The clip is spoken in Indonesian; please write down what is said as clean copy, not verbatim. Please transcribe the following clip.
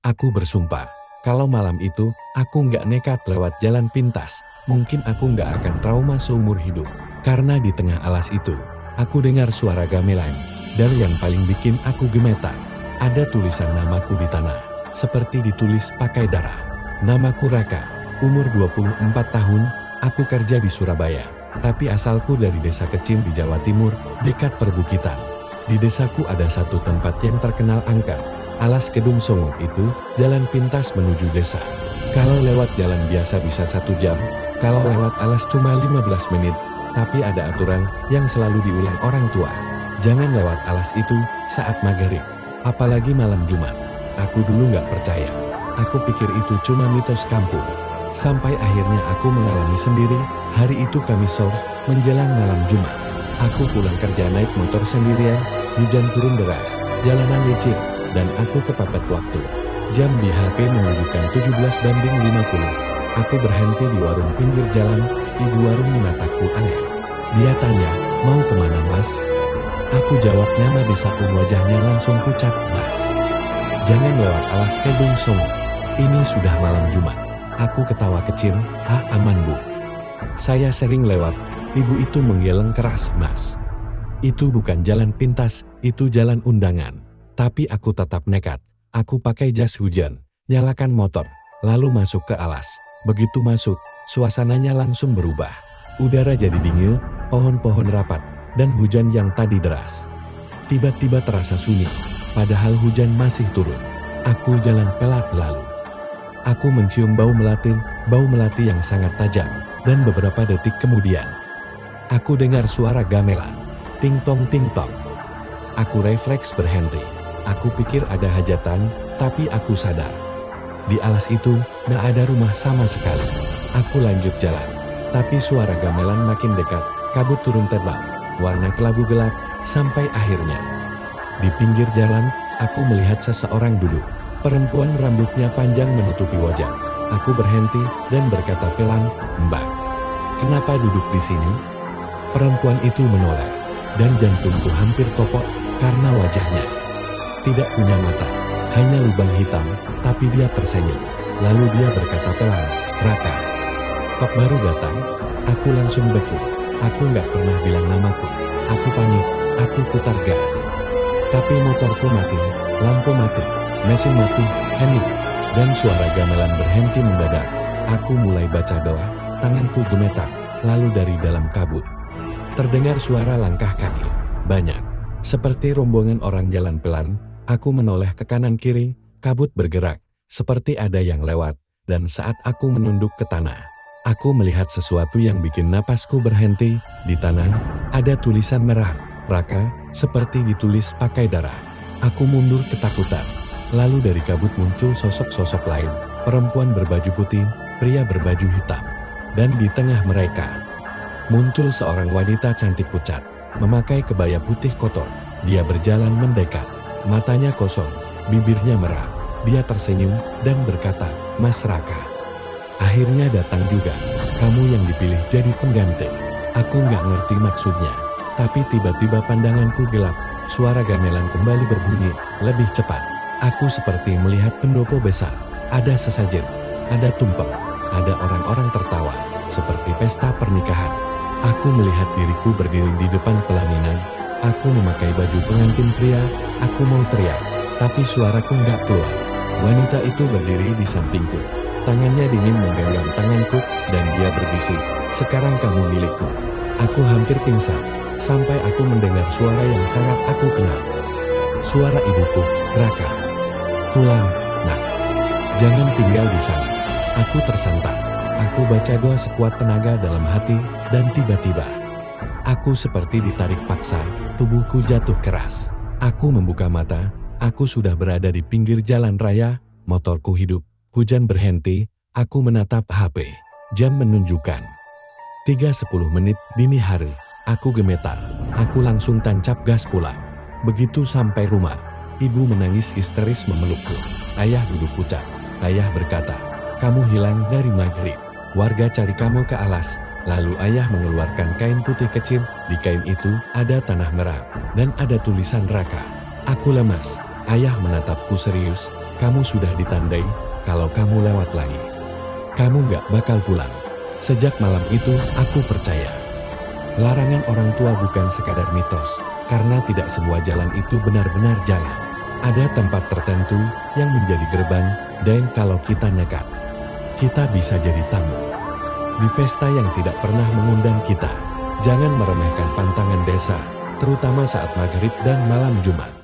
Aku bersumpah, kalau malam itu aku nggak nekat lewat jalan pintas, mungkin aku nggak akan trauma seumur hidup. Karena di tengah alas itu, aku dengar suara gamelan, dan yang paling bikin aku gemetar, ada tulisan namaku di tanah, seperti ditulis pakai darah. Namaku Raka, umur 24 tahun, aku kerja di Surabaya, tapi asalku dari desa kecil di Jawa Timur, dekat perbukitan. Di desaku ada satu tempat yang terkenal angker, Alas Kedung Songong itu, jalan pintas menuju desa. Kalau lewat jalan biasa bisa 1 jam, kalau lewat alas cuma 15 menit, tapi ada aturan yang selalu diulang orang tua. Jangan lewat alas itu saat maghrib, apalagi malam Jumat. Aku dulu nggak percaya. Aku pikir itu cuma mitos kampung. Sampai akhirnya aku mengalami sendiri, hari itu Kamis sore, menjelang malam Jumat. Aku pulang kerja naik motor sendirian, hujan turun deras, jalanan licin, dan aku kepepet waktu. Jam di HP menunjukkan 17:50. Aku berhenti di warung pinggir jalan, ibu warung menatapku aneh. Dia tanya, mau kemana mas? Aku jawab nama desaku, wajahnya langsung pucat, mas. Jangan lewat Alas Kedung Songong, ini sudah malam Jumat. Aku ketawa kecil, aman bu. Saya sering lewat, ibu itu menggeleng keras, mas. Itu bukan jalan pintas, itu jalan undangan. Tapi aku tetap nekat, aku pakai jas hujan, nyalakan motor, lalu masuk ke alas. Begitu masuk, suasananya langsung berubah. Udara jadi dingin, pohon-pohon rapat, dan hujan yang tadi deras tiba-tiba terasa sunyi, padahal hujan masih turun. Aku jalan pelan lalu. Aku mencium bau melati yang sangat tajam, dan beberapa detik kemudian, aku dengar suara gamelan, ting-tong ting-tong. Aku refleks berhenti. Aku pikir ada hajatan, tapi aku sadar. Di alas itu, nggak ada rumah sama sekali. Aku lanjut jalan, tapi suara gamelan makin dekat, kabut turun tebal, warna kelabu gelap, sampai akhirnya. Di pinggir jalan, aku melihat seseorang duduk. Perempuan rambutnya panjang menutupi wajah. Aku berhenti dan berkata pelan, Mbak, kenapa duduk di sini? Perempuan itu menoleh, dan jantungku hampir kopok karena wajahnya tidak punya mata, hanya lubang hitam, tapi dia tersenyum. Lalu dia berkata pelan, Raka, kok baru datang? Aku langsung beku. Aku nggak pernah bilang namaku. Aku panik, aku putar gas. Tapi motorku mati, lampu mati, mesin mati, hening. Dan suara gamelan berhenti mendadak. Aku mulai baca doa, tanganku gemetar, lalu dari dalam kabut terdengar suara langkah kaki, banyak. Seperti rombongan orang jalan pelan. Aku menoleh ke kanan kiri, kabut bergerak, seperti ada yang lewat, dan saat aku menunduk ke tanah, aku melihat sesuatu yang bikin napasku berhenti. Di tanah, ada tulisan merah, Raka, seperti ditulis pakai darah. Aku mundur ketakutan, lalu dari kabut muncul sosok-sosok lain, perempuan berbaju putih, pria berbaju hitam. Dan di tengah mereka, muncul seorang wanita cantik pucat, memakai kebaya putih kotor. Dia berjalan mendekat. Matanya kosong, bibirnya merah. Dia tersenyum dan berkata, Mas Raka. Akhirnya datang juga, kamu yang dipilih jadi pengganti. Aku nggak ngerti maksudnya, tapi tiba-tiba pandanganku gelap. Suara gamelan kembali berbunyi, lebih cepat. Aku seperti melihat pendopo besar. Ada sesajen, ada tumpeng, ada orang-orang tertawa, seperti pesta pernikahan. Aku melihat diriku berdiri di depan pelaminan. Aku memakai baju pengantin pria. Aku mau teriak, tapi suaraku nggak keluar. Wanita itu berdiri di sampingku. Tangannya dingin menggenggam tanganku, dan dia berbisik, sekarang kamu milikku. Aku hampir pingsan, sampai aku mendengar suara yang sangat aku kenal. Suara ibuku, Raka. Pulang, nak. Jangan tinggal di sana. Aku tersentak. Aku baca doa sekuat tenaga dalam hati, dan tiba-tiba, aku seperti ditarik paksa, tubuhku jatuh keras. Aku membuka mata, aku sudah berada di pinggir jalan raya, motorku hidup, hujan berhenti, aku menatap HP. Jam menunjukkan 3:10 dini hari. Aku gemetar, aku langsung tancap gas pulang. Begitu sampai rumah, ibu menangis histeris memelukku. Ayah duduk pucat. Ayah berkata, kamu hilang dari maghrib. Warga cari kamu ke alas. Lalu ayah mengeluarkan kain putih kecil, di kain itu ada tanah merah, dan ada tulisan Raka. Aku lemas, ayah menatapku serius, kamu sudah ditandai, kalau kamu lewat lagi, kamu gak bakal pulang. Sejak malam itu, aku percaya. Larangan orang tua bukan sekadar mitos, karena tidak semua jalan itu benar-benar jalan. Ada tempat tertentu yang menjadi gerbang, dan kalau kita nekat, kita bisa jadi tamu di pesta yang tidak pernah mengundang kita. Jangan meremehkan pantangan desa, terutama saat maghrib dan malam Jumat.